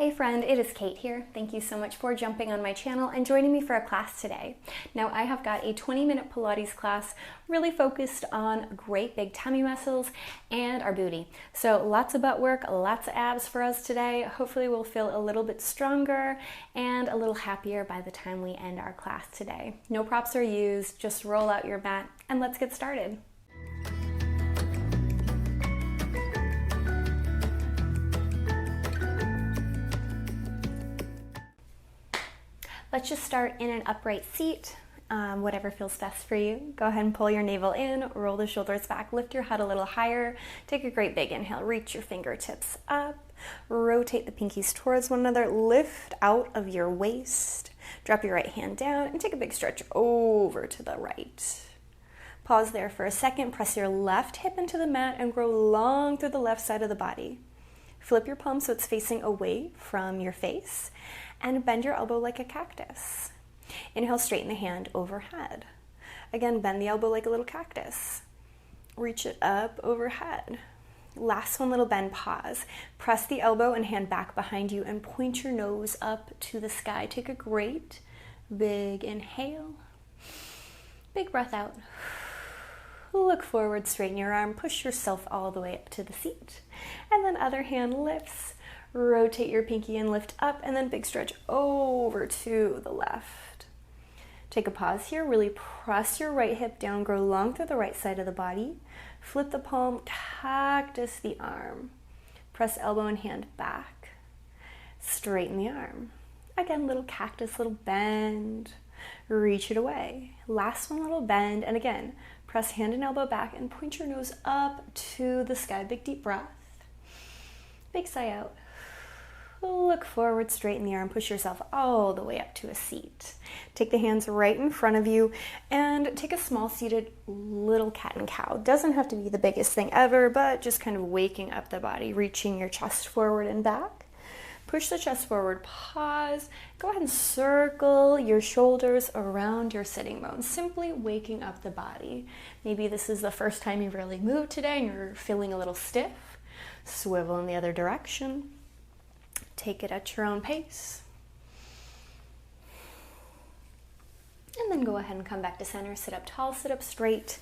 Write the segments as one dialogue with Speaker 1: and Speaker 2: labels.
Speaker 1: Hey friend, it is Kate here. Thank you so much for jumping on my channel and joining me for a class today. Now I have got a 20-minute Pilates class really focused on great big tummy muscles and our booty. So lots of butt work, lots of abs for us today. Hopefully we'll feel a little bit stronger and a little happier by the time we end our class today. No props are used, just roll out your mat and let's get started. Let's just start in an upright seat, whatever feels best for you. Go ahead and pull your navel in, roll the shoulders back, lift your head a little higher. Take a great big inhale, reach your fingertips up, rotate the pinkies towards one another, lift out of your waist, drop your right hand down, and take a big stretch over to the right. Pause there for a second, press your left hip into the mat and grow long through the left side of the body. Flip your palm so it's facing away from your face, and bend your elbow like a cactus. Inhale, straighten the hand overhead. Again, bend the elbow like a little cactus. Reach it up overhead. Last one, little bend, pause. Press the elbow and hand back behind you and point your nose up to the sky. Take a great big inhale. Big breath out. Look forward, straighten your arm, push yourself all the way up to the seat. And then other hand lifts. Rotate your pinky and lift up, and then big stretch over to the left. Take a pause here, really press your right hip down, grow long through the right side of the body. Flip the palm, cactus the arm. Press elbow and hand back. Straighten the arm. Again, little cactus, little bend. Reach it away. Last one, little bend, and again, press hand and elbow back and point your nose up to the sky. Big deep breath. Big sigh out. Look forward, straighten the arm, push yourself all the way up to a seat. Take the hands right in front of you and take a small seated little cat and cow. Doesn't have to be the biggest thing ever, but just kind of waking up the body, reaching your chest forward and back. Push the chest forward, pause. Go ahead and circle your shoulders around your sitting bones, simply waking up the body. Maybe this is the first time you've really moved today and you're feeling a little stiff. Swivel in the other direction. Take it at your own pace. And then go ahead and come back to center. Sit up tall, sit up straight.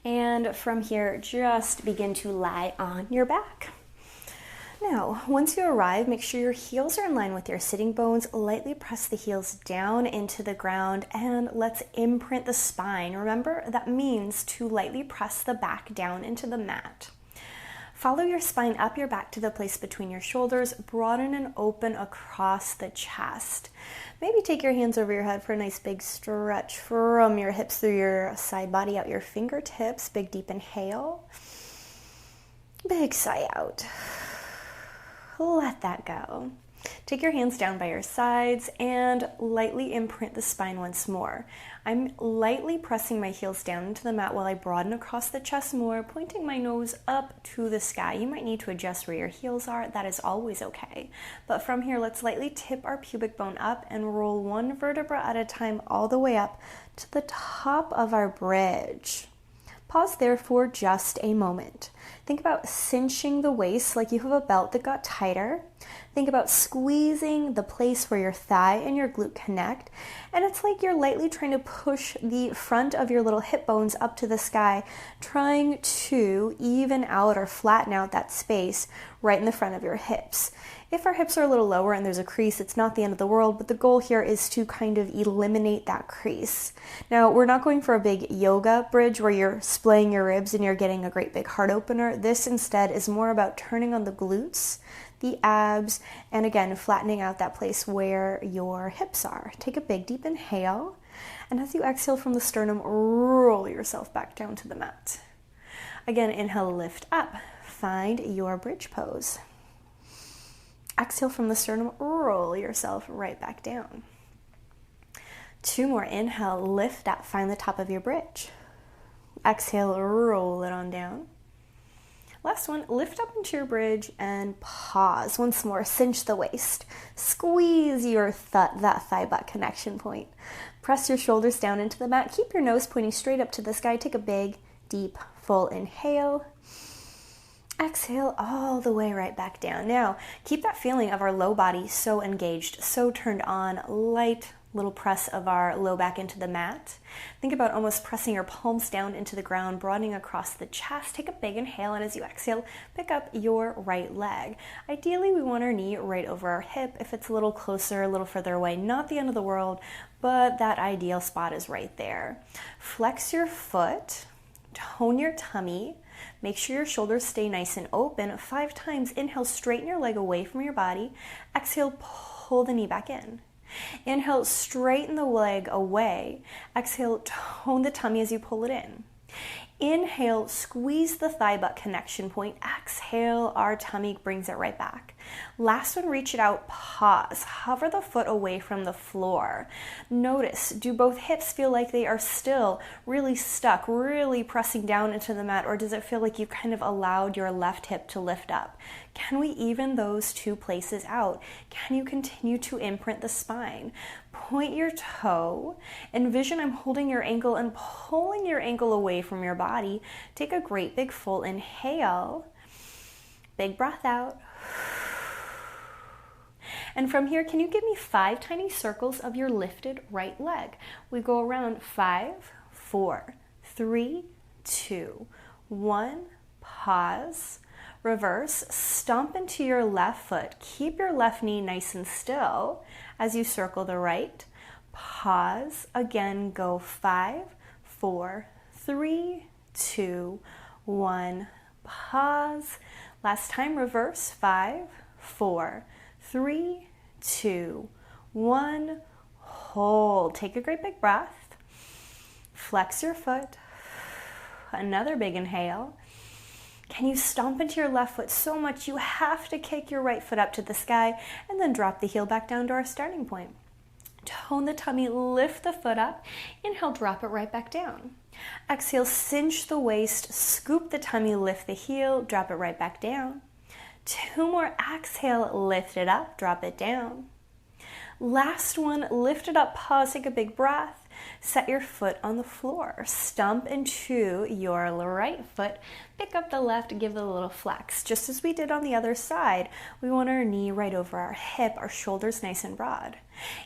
Speaker 1: And from here, just begin to lie on your back. Now, once you arrive, make sure your heels are in line with your sitting bones. Lightly press the heels down into the ground and let's imprint the spine. Remember, that means to lightly press the back down into the mat. Follow your spine up your back to the place between your shoulders. Broaden and open across the chest. Maybe take your hands over your head for a nice big stretch from your hips through your side body, out your fingertips. Big deep inhale. Big sigh out. Let that go. Take your hands down by your sides and lightly imprint the spine once more. I'm lightly pressing my heels down into the mat while I broaden across the chest more, pointing my nose up to the sky. You might need to adjust where your heels are. That is always okay. But from here, let's lightly tip our pubic bone up and roll one vertebra at a time all the way up to the top of our bridge. Pause there for just a moment. Think about cinching the waist like you have a belt that got tighter. Think about squeezing the place where your thigh and your glute connect. And it's like you're lightly trying to push the front of your little hip bones up to the sky, trying to even out or flatten out that space right in the front of your hips. If our hips are a little lower and there's a crease, it's not the end of the world, but the goal here is to kind of eliminate that crease. Now, we're not going for a big yoga bridge where you're splaying your ribs and you're getting a great big heart opener. This instead is more about turning on the glutes, the abs, and again, flattening out that place where your hips are. Take a big deep inhale, and as you exhale from the sternum, roll yourself back down to the mat. Again, inhale, lift up, find your bridge pose. Exhale from the sternum, roll yourself right back down. Two more, inhale, lift up, find the top of your bridge. Exhale, roll it on down. Last one, lift up into your bridge and pause. Once more, cinch the waist. Squeeze your that thigh-butt connection point. Press your shoulders down into the mat. Keep your nose pointing straight up to the sky. Take a big, deep, full inhale. Exhale all the way right back down. Now, keep that feeling of our low body so engaged, so turned on, light little press of our low back into the mat. Think about almost pressing your palms down into the ground, broadening across the chest. Take a big inhale, and as you exhale, pick up your right leg. Ideally, we want our knee right over our hip. If it's a little closer, a little further away, not the end of the world, but that ideal spot is right there. Flex your foot, tone your tummy. Make sure your shoulders stay nice and open. 5 times. Inhale, straighten your leg away from your body. Exhale, pull the knee back in. Inhale, straighten the leg away. Exhale, tone the tummy as you pull it in. Inhale, squeeze the thigh butt connection point. Exhale, our tummy brings it right back. Last one, reach it out, pause. Hover the foot away from the floor. Notice, do both hips feel like they are still really stuck, really pressing down into the mat, or does it feel like you kind of allowed your left hip to lift up? Can we even those two places out? Can you continue to imprint the spine? Point your toe. Envision I'm holding your ankle and pulling your ankle away from your body. Take a great big full inhale. Big breath out. And from here, can you give me 5 tiny circles of your lifted right leg? We go around 5, 4, 3, 2, 1. Pause. Reverse, stomp into your left foot. Keep your left knee nice and still as you circle the right. Pause. Again, go 5, 4, 3, 2, 1. Pause. Last time, reverse. 5, 4, 3, 2, 1. Hold. Take a great big breath. Flex your foot. Another big inhale. Can you stomp into your left foot so much you have to kick your right foot up to the sky and then drop the heel back down to our starting point? Tone the tummy, lift the foot up. Inhale, drop it right back down. Exhale, cinch the waist, scoop the tummy, lift the heel, drop it right back down. 2 more. Exhale, lift it up, drop it down. Last one, lift it up, pause, take a big breath. Set your foot on the floor. Stomp into your right foot. Pick up the left, give it a little flex. Just as we did on the other side, we want our knee right over our hip, our shoulders nice and broad.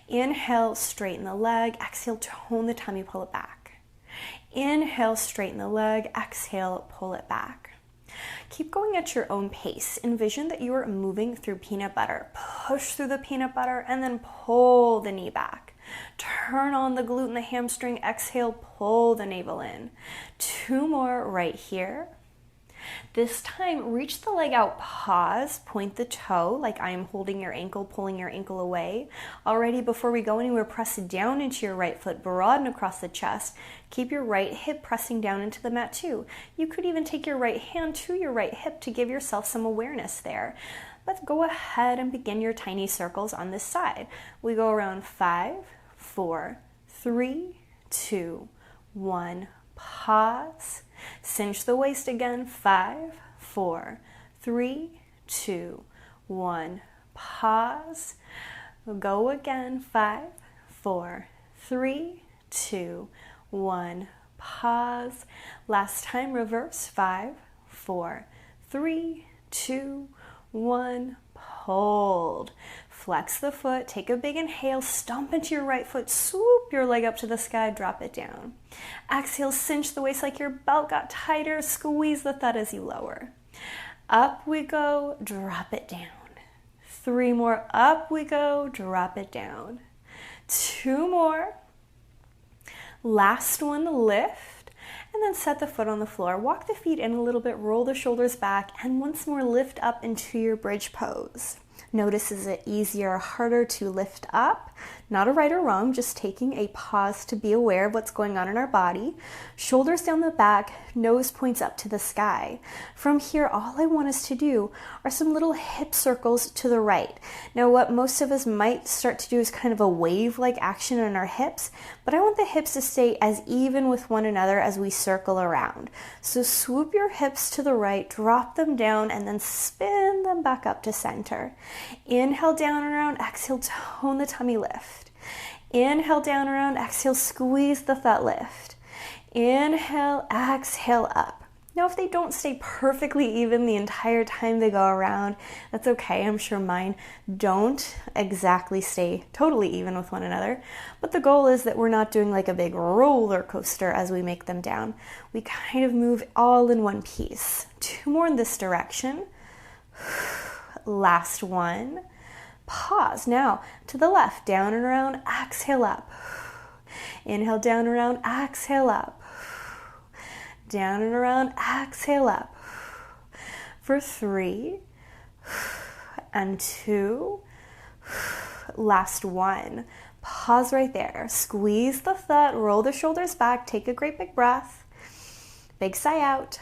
Speaker 1: Inhale, straighten the leg. Exhale, tone the tummy, pull it back. Inhale, straighten the leg. Exhale, pull it back. Keep going at your own pace. Envision that you are moving through peanut butter. Push through the peanut butter and then pull the knee back. Turn on the glute and the hamstring. Exhale, pull the navel in. 2 more right here. This time, reach the leg out, pause, point the toe like I am holding your ankle, pulling your ankle away. Already, before we go anywhere, press down into your right foot, broaden across the chest. Keep your right hip pressing down into the mat too. You could even take your right hand to your right hip to give yourself some awareness there. Let's go ahead and begin your tiny circles on this side. We go around 5, 4, 3, 2, 1. Pause. Cinch the waist again. 5, 4, 3, 2, 1. Pause. We'll go again. 5, 4, 3, 2, 1. Pause. Last time, reverse. 5, 4, 3, 2, 1. Hold. Flex the foot, take a big inhale, stomp into your right foot, swoop your leg up to the sky, drop it down. Exhale, cinch the waist like your belt got tighter, squeeze the thud as you lower. Up we go, drop it down. 3 more, up we go, drop it down. 2 more. Last one, lift, and then set the foot on the floor. Walk the feet in a little bit, roll the shoulders back, and once more lift up into your bridge pose. Notice, is it easier or harder to lift up? Not a right or wrong, just taking a pause to be aware of what's going on in our body. Shoulders down the back, nose points up to the sky. From here, all I want us to do are some little hip circles to the right. Now, what most of us might start to do is kind of a wave-like action in our hips, but I want the hips to stay as even with one another as we circle around. So swoop your hips to the right, drop them down, and then spin them back up to center. Inhale down and around, exhale, tone the tummy, lift. Inhale down around, exhale, squeeze the thigh, lift. Inhale, exhale up. Now, if they don't stay perfectly even the entire time they go around, that's okay. I'm sure mine don't exactly stay totally even with one another. But the goal is that we're not doing like a big roller coaster as we make them down. We kind of move all in one piece. 2 more in this direction. Last one. Pause. Now, to the left, down and around, exhale up. Inhale, down and around, exhale up. Down and around, exhale up. For 3 and 2. Last one. Pause right there. Squeeze the thud, roll the shoulders back, take a great big breath. Big sigh out.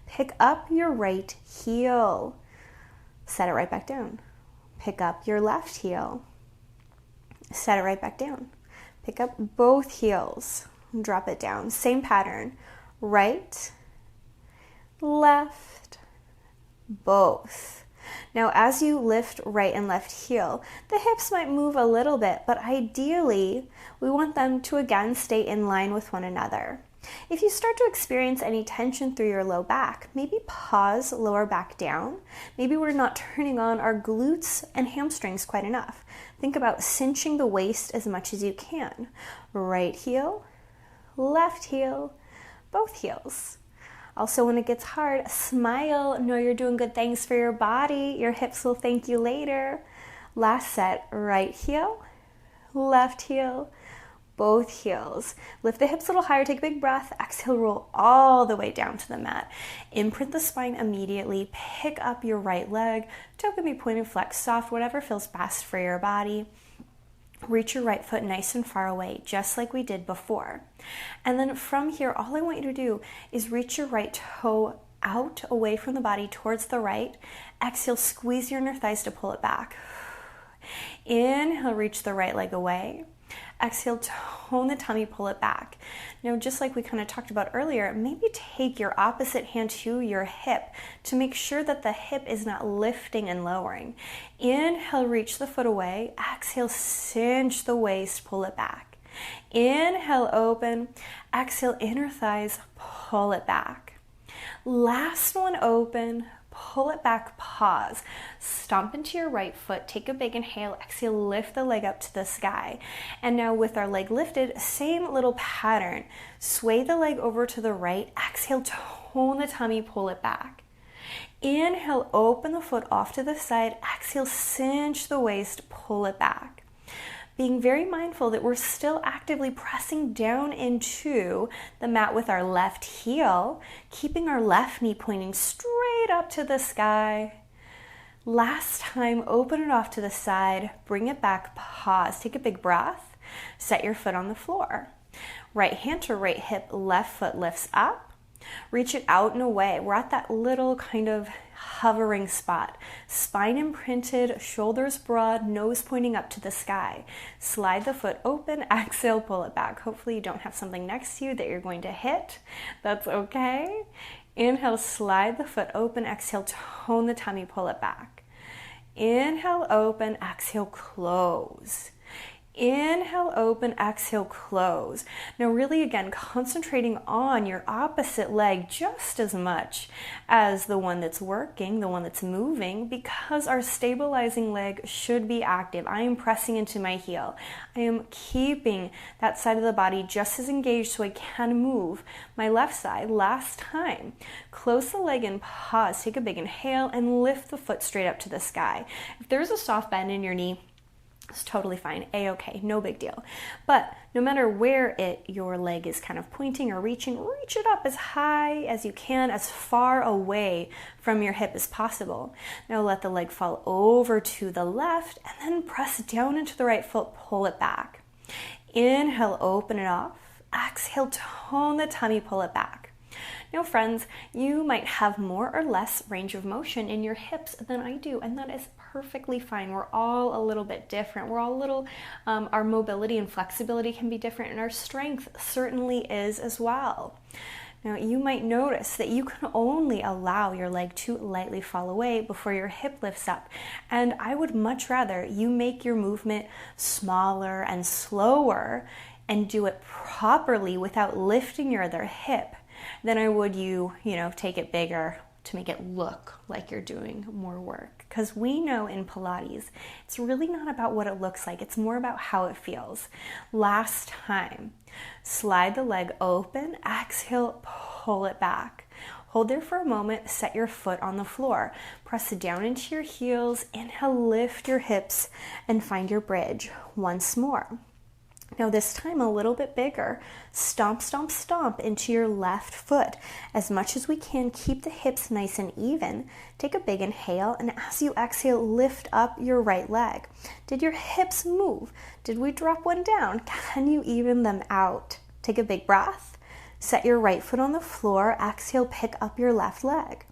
Speaker 1: Pick up your right heel. Set it right back down. Pick up your left heel. Set it right back down. Pick up both heels. Drop it down. Same pattern. Right, left, both. Now, as you lift right and left heel, the hips might move a little bit, but ideally, we want them to again stay in line with one another. If you start to experience any tension through your low back, maybe pause, lower back down. Maybe we're not turning on our glutes and hamstrings quite enough. Think about cinching the waist as much as you can. Right heel, left heel, both heels. Also, when it gets hard, smile. Know you're doing good things for your body. Your hips will thank you later. Last set, right heel, left heel, both heels. Lift the hips a little higher, take a big breath. Exhale, roll all the way down to the mat. Imprint the spine immediately. Pick up your right leg. Toe can be pointed, flex, soft, whatever feels best for your body. Reach your right foot nice and far away, just like we did before. And then from here, all I want you to do is reach your right toe out, away from the body, towards the right. Exhale, squeeze your inner thighs to pull it back. Inhale, reach the right leg away. Exhale, tone the tummy, pull it back. Now, just like we kind of talked about earlier, maybe take your opposite hand to your hip to make sure that the hip is not lifting and lowering. Inhale, reach the foot away. Exhale, cinch the waist, pull it back. Inhale, open. Exhale, inner thighs, pull it back. Last one, open. Pull it back, pause. Stomp into your right foot, take a big inhale, exhale, lift the leg up to the sky. And now with our leg lifted, same little pattern. Sway the leg over to the right, exhale, tone the tummy, pull it back. Inhale, open the foot off to the side, exhale, cinch the waist, pull it back. Being very mindful that we're still actively pressing down into the mat with our left heel, keeping our left knee pointing straight up to the sky. Last time, open it off to the side, bring it back, pause, take a big breath, set your foot on the floor. Right hand to right hip, left foot lifts up, reach it out and away. We're at that little kind of hovering spot. Spine imprinted, shoulders broad, nose pointing up to the sky. Slide the foot open, exhale, pull it back. Hopefully you don't have something next to you that you're going to hit. That's okay. Inhale, slide the foot open, exhale, tone the tummy, pull it back. Inhale, open, exhale, close. Inhale, open, exhale, close. Now really, again, concentrating on your opposite leg just as much as the one that's working, the one that's moving, because our stabilizing leg should be active. I am pressing into my heel. I am keeping that side of the body just as engaged so I can move my left side. Last time, close the leg and pause. Take a big inhale and lift the foot straight up to the sky. If there's a soft bend in your knee, it's totally fine, a-okay, no big deal. But no matter where your leg is kind of pointing or reaching, reach it up as high as you can, as far away from your hip as possible. Now let the leg fall over to the left and then press down into the right foot, pull it back. Inhale, open it off. Exhale, tone the tummy, pull it back. Now friends, you might have more or less range of motion in your hips than I do, and that is perfectly fine. We're all a little bit different. We're all a little, our mobility and flexibility can be different, and our strength certainly is as well. Now you might notice that you can only allow your leg to lightly fall away before your hip lifts up, and I would much rather you make your movement smaller and slower and do it properly without lifting your other hip. than I would you take it bigger to make it look like you're doing more work. Because we know in Pilates, it's really not about what it looks like. It's more about how it feels. Last time, slide the leg open, exhale, pull it back. Hold there for a moment, set your foot on the floor. Press down into your heels, inhale, lift your hips, and find your bridge once more. Now this time a little bit bigger. Stomp, stomp, stomp into your left foot. As much as we can, keep the hips nice and even. Take a big inhale, and as you exhale, lift up your right leg. Did your hips move? Did we drop one down? Can you even them out? Take a big breath. Set your right foot on the floor. Exhale, pick up your left leg.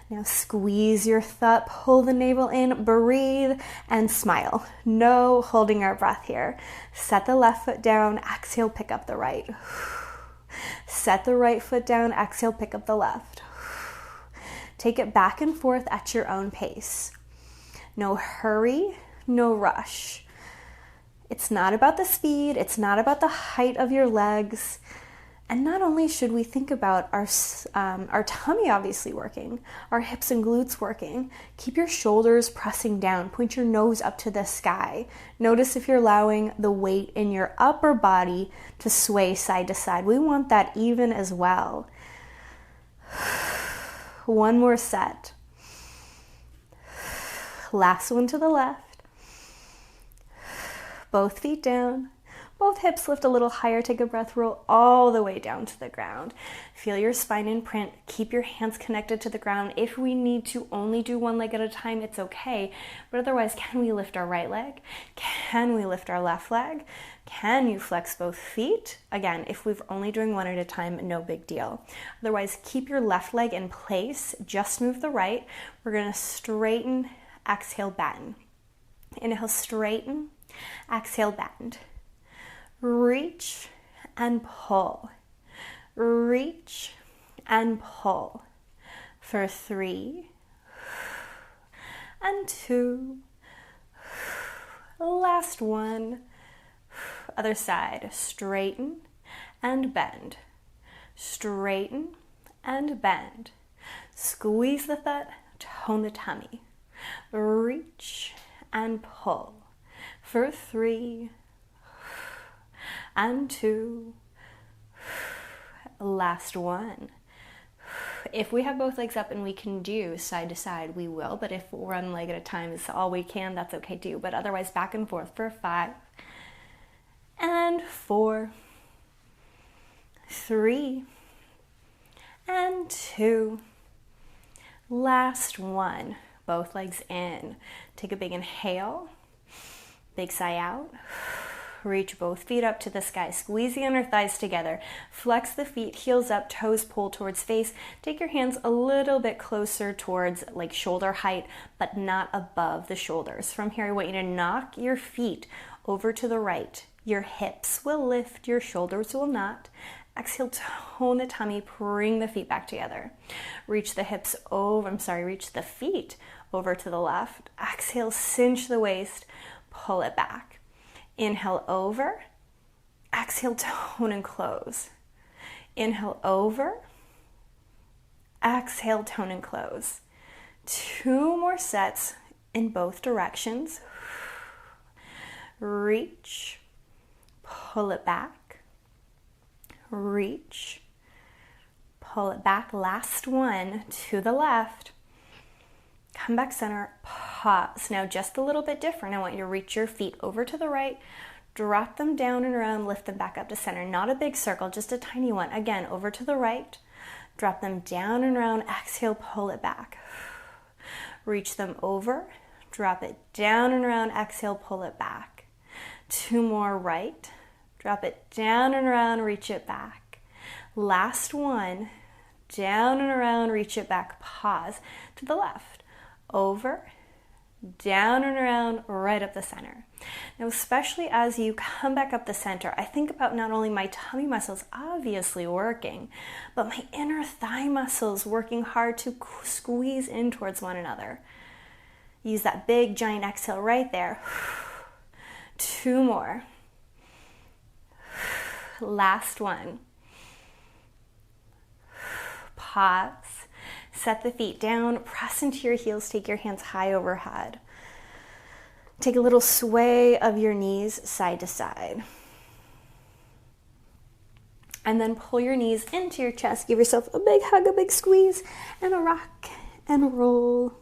Speaker 1: Now squeeze your thigh, pull the navel in, breathe, and smile. No holding our breath here. Set the left foot down, exhale, pick up the right. Set the right foot down, exhale, pick up the left. Take it back and forth at your own pace. No hurry, no rush. It's not about the speed, it's not about the height of your legs. And not only should we think about our tummy obviously working, our hips and glutes working, keep your shoulders pressing down, point your nose up to the sky. Notice if you're allowing the weight in your upper body to sway side to side. We want that even as well. One more set. Last one to the left. Both feet down. Both hips lift a little higher. Take a breath, roll all the way down to the ground. Feel your spine imprint. Keep your hands connected to the ground. If we need to only do one leg at a time, it's okay. But otherwise, can we lift our right leg? Can we lift our left leg? Can you flex both feet? Again, if we're only doing one at a time, no big deal. Otherwise, keep your left leg in place. Just move the right. We're going to straighten, exhale, bend. Inhale, straighten, exhale, bend. Reach and pull. Reach and pull. For 3 and 2. Last one. Other side. Straighten and bend. Straighten and bend. Squeeze the butt, tone the tummy. Reach and pull. For 3 and 2. Last one. If we have both legs up and we can do side to side, we will. But if one leg at a time is all we can, that's okay too. But otherwise, back and forth for 5 and 4, 3 and 2. Last one. Both legs in. Take a big inhale. Big sigh out. Reach both feet up to the sky. Squeeze the inner thighs together. Flex the feet, heels up, toes pull towards face. Take your hands a little bit closer towards like shoulder height, but not above the shoulders. From here, I want you to knock your feet over to the right. Your hips will lift, your shoulders will not. Exhale, tone the tummy, bring the feet back together. Reach the feet over to the left. Exhale, cinch the waist, pull it back. Inhale over, exhale, tone and close. Inhale over, exhale, tone and close. 2 more sets in both directions. Reach, pull it back. Reach, pull it back. Last one to the left. Come back center, pause. Now just a little bit different. I want you to reach your feet over to the right, drop them down and around, lift them back up to center. Not a big circle, just a tiny one. Again, over to the right, drop them down and around, exhale, pull it back. Reach them over, drop it down and around, exhale, pull it back. 2 more right, drop it down and around, reach it back. Last one, down and around, reach it back, pause. To the left. Over, down and around, right up the center. Now, especially as you come back up the center, I think about not only my tummy muscles obviously working, but my inner thigh muscles working hard to squeeze in towards one another. Use that big giant exhale right there. 2 more. Last one. pause. Set the feet down, press into your heels, take your hands high overhead. Take a little sway of your knees side to side. And then pull your knees into your chest. Give yourself a big hug, a big squeeze, and a rock and roll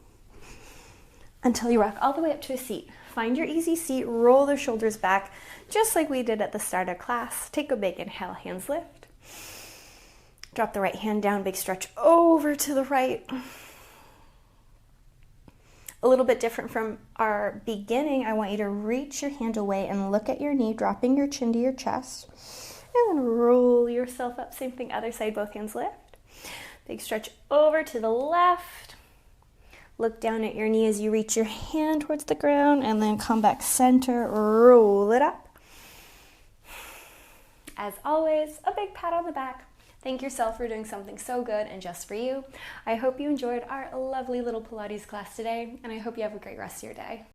Speaker 1: until you rock all the way up to a seat. Find your easy seat, roll the shoulders back, just like we did at the start of class. Take a big inhale, hands lift. Drop the right hand down, big stretch over to the right. A little bit different from our beginning, I want you to reach your hand away and look at your knee, dropping your chin to your chest. And then roll yourself up. Same thing, other side, both hands lift. Big stretch over to the left. Look down at your knee as you reach your hand towards the ground, and then come back center, roll it up. As always, a big pat on the back. Thank yourself for doing something so good and just for you. I hope you enjoyed our lovely little Pilates class today, and I hope you have a great rest of your day.